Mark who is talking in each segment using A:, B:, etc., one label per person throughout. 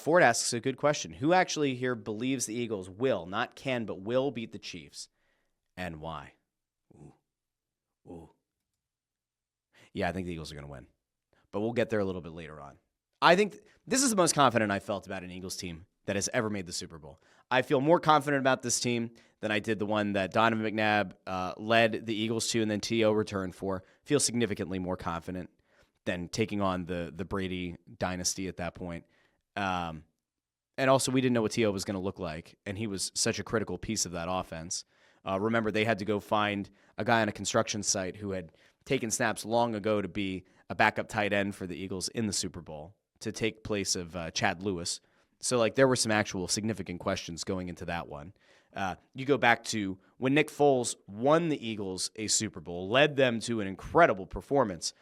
A: Ford asks a good question. Who actually here believes the Eagles will, not can, but will beat the Chiefs? And why? Ooh. Yeah, I think the Eagles are going to win. But we'll get there a little bit later on. I think this is the most confident I felt about an Eagles team that has ever made the Super Bowl. I feel more confident about this team than I did the one that Donovan McNabb led the Eagles to and then T.O. returned for. Feel significantly more confident than taking on the Brady dynasty at that point. And also, we didn't know what T.O. was going to look like, and he was such a critical piece of that offense. Remember, they had to go find a guy on a construction site who had taken snaps long ago to be a backup tight end for the Eagles in the Super Bowl to take place of Chad Lewis. So, like, there were some actual significant questions going into that one. You go back to when Nick Foles won the Eagles a Super Bowl, led them to an incredible performance.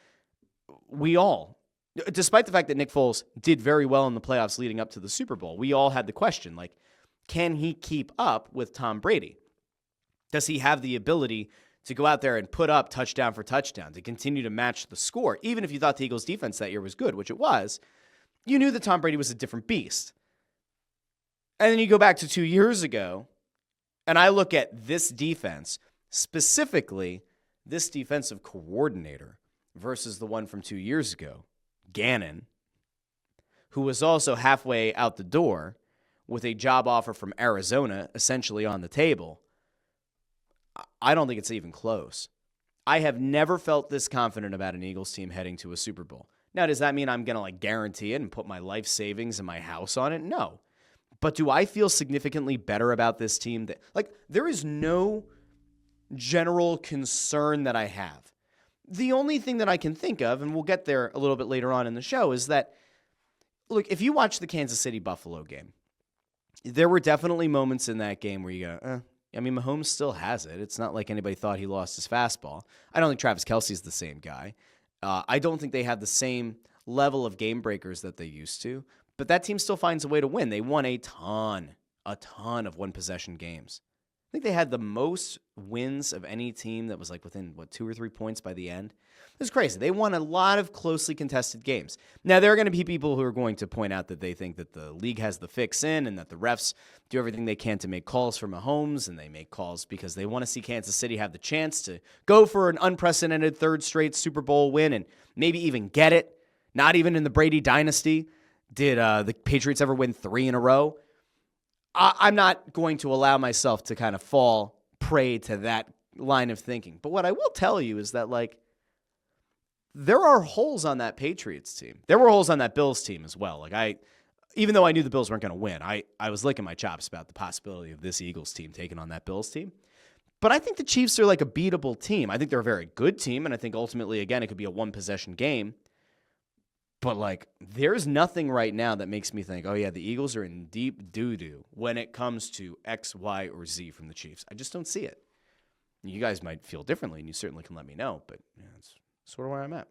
A: We all, despite the fact that Nick Foles did very well in the playoffs leading up to the Super Bowl, we all had the question, like, can he keep up with Tom Brady? Does he have the ability to go out there and put up touchdown for touchdown, to continue to match the score? Even if you thought the Eagles' defense that year was good, which it was, you knew that Tom Brady was a different beast. And then you go back to 2 years ago, and I look at this defense, specifically this defensive coordinator versus the one from 2 years ago, Gannon, who was also halfway out the door with a job offer from Arizona essentially on the table. I don't think it's even close. I have never felt this confident about an Eagles team heading to a Super Bowl. Now, does that mean I'm going to like guarantee it and put my life savings and my house on it? No. But do I feel significantly better about this team? That, like, there is no general concern that I have. The only thing that I can think of, and we'll get there a little bit later on in the show, is that, look, if you watch the Kansas City-Buffalo game, there were definitely moments in that game where you go, I mean, Mahomes still has it. It's not like anybody thought he lost his fastball. I don't think Travis Kelce's the same guy. I don't think they have the same level of game breakers that they used to, but that team still finds a way to win. They won a ton of one-possession games. I think they had the most wins of any team that was like within, 2 or 3 points by the end. It was crazy. They won a lot of closely contested games. Now, there are going to be people who are going to point out that they think that the league has the fix in and that the refs do everything they can to make calls for Mahomes, and they make calls because they want to see Kansas City have the chance to go for an unprecedented third straight Super Bowl win and maybe even get it. Not even in the Brady dynasty did the Patriots ever win 3 in a row. I'm not going to allow myself to kind of fall prey to that line of thinking. But what I will tell you is that, like, there are holes on that Patriots team. There were holes on that Bills team as well. Like, even though I knew the Bills weren't going to win, I was licking my chops about the possibility of this Eagles team taking on that Bills team. But I think the Chiefs are like a beatable team. I think they're a very good team, and I think ultimately, again, it could be a one-possession game. But, like, there's nothing right now that makes me think, oh, yeah, the Eagles are in deep doo-doo when it comes to X, Y, or Z from the Chiefs. I just don't see it. You guys might feel differently, and you certainly can let me know, but yeah, that's sort of where I'm at.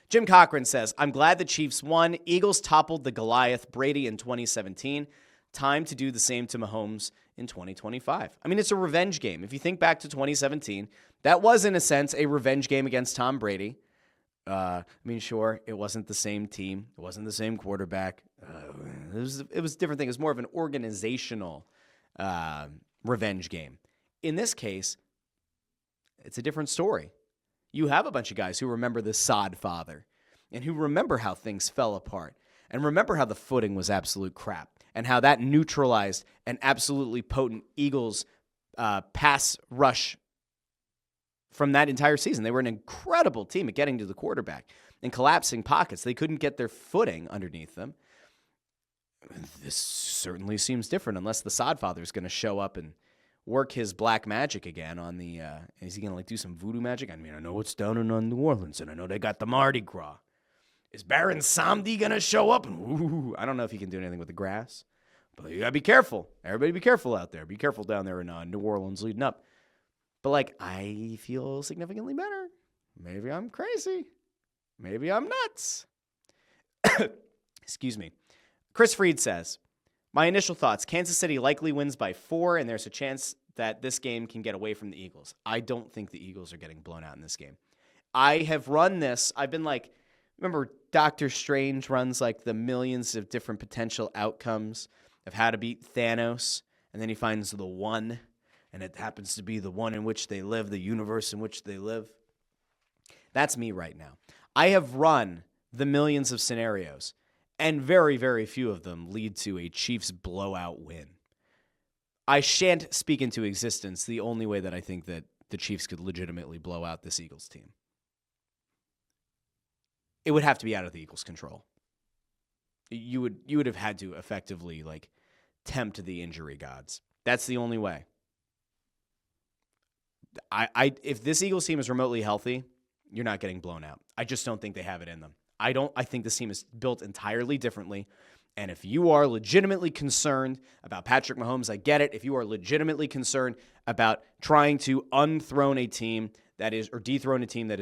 A: Jim Cochran says, I'm glad the Chiefs won. Eagles toppled the Goliath Brady in 2017. Time to do the same to Mahomes in 2025. I mean, it's a revenge game. If you think back to 2017, that was, in a sense, a revenge game against Tom Brady. I mean, sure, it wasn't the same team. It wasn't the same quarterback. It was a different thing. It was more of an organizational revenge game. In this case, it's a different story. You have a bunch of guys who remember the sod father and who remember how things fell apart and remember how the footing was absolute crap and how that neutralized an absolutely potent Eagles pass rush from that entire season. They were an incredible team at getting to the quarterback and collapsing pockets. They couldn't get their footing underneath them. This certainly seems different unless the Sodfather is going to show up and work his black magic again on the, is he going to like do some voodoo magic? I mean, I know it's down in New Orleans and I know they got the Mardi Gras. Is Baron Samedi going to show up? Ooh, I don't know if he can do anything with the grass, but you got to be careful. Everybody be careful out there. Be careful down there in New Orleans leading up. But, like, I feel significantly better. Maybe I'm crazy. Maybe I'm nuts. Excuse me. Chris Freed says, my initial thoughts, Kansas City likely wins by 4, and there's a chance that this game can get away from the Eagles. I don't think the Eagles are getting blown out in this game. I have run this. I've been like, remember Doctor Strange runs like the millions of different potential outcomes of how to beat Thanos, and then he finds the one, and it happens to be the one in which they live, the universe in which they live. That's me right now. I have run the millions of scenarios, and very, very few of them lead to a Chiefs blowout win. I shan't speak into existence the only way that I think that the Chiefs could legitimately blow out this Eagles team. It would have to be out of the Eagles' control. You would have had to effectively like tempt the injury gods. That's the only way. If this Eagles team is remotely healthy, you're not getting blown out. I just don't think they have it in them. I think this team is built entirely differently. And if you are legitimately concerned about Patrick Mahomes, I get it. If you are legitimately concerned about trying to dethrone a team that is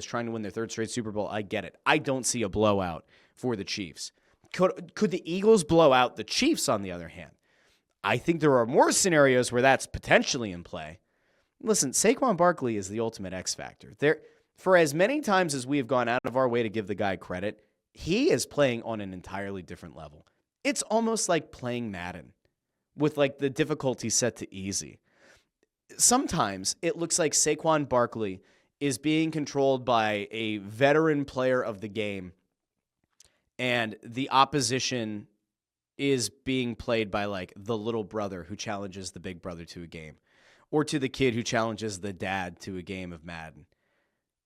A: trying to win their third straight Super Bowl, I get it. I don't see a blowout for the Chiefs. Could the Eagles blow out the Chiefs, on the other hand? I think there are more scenarios where that's potentially in play. Listen, Saquon Barkley is the ultimate X factor. For as many times as we have gone out of our way to give the guy credit, he is playing on an entirely different level. It's almost like playing Madden with like the difficulty set to easy. Sometimes it looks like Saquon Barkley is being controlled by a veteran player of the game, and the opposition is being played by like the little brother who challenges the big brother to a game, or to the kid who challenges the dad to a game of Madden.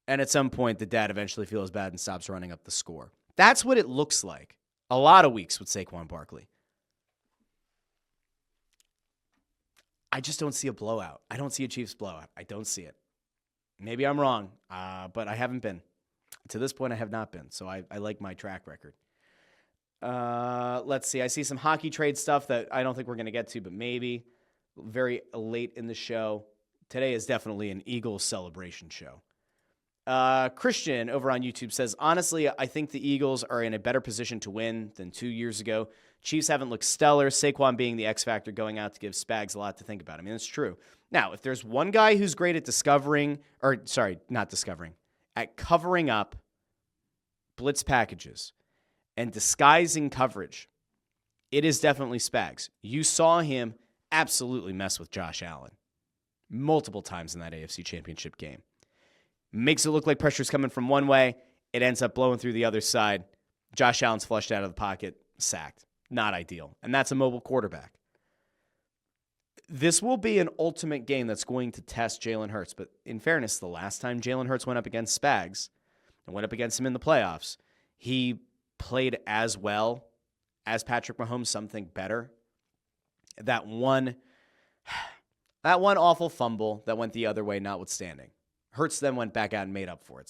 A: And at some point, the dad eventually feels bad and stops running up the score. That's what it looks like a lot of weeks with Saquon Barkley. I just don't see a blowout. I don't see a Chiefs blowout. I don't see it. Maybe I'm wrong, but I haven't been. To this point, I have not been, so I like my track record. Let's see. I see some hockey trade stuff that I don't think we're going to get to, but maybe very late in the show. Today is definitely an Eagles celebration show. Christian over on YouTube says, honestly, I think the Eagles are in a better position to win than 2 years ago. Chiefs haven't looked stellar. Saquon being the X factor going out to give Spags a lot to think about. I mean, it's true. Now, if there's one guy who's great at at covering up blitz packages and disguising coverage, it is definitely Spags. You saw him absolutely mess with Josh Allen multiple times in that AFC Championship game. Makes it look like pressure's coming from one way. It ends up blowing through the other side. Josh Allen's flushed out of the pocket, sacked. Not ideal. And that's a mobile quarterback. This will be an ultimate game that's going to test Jalen Hurts. But in fairness, the last time Jalen Hurts went up against Spags and went up against him in the playoffs, he played as well as Patrick Mahomes, something better. That one awful fumble that went the other way notwithstanding. Hurts then went back out and made up for it. So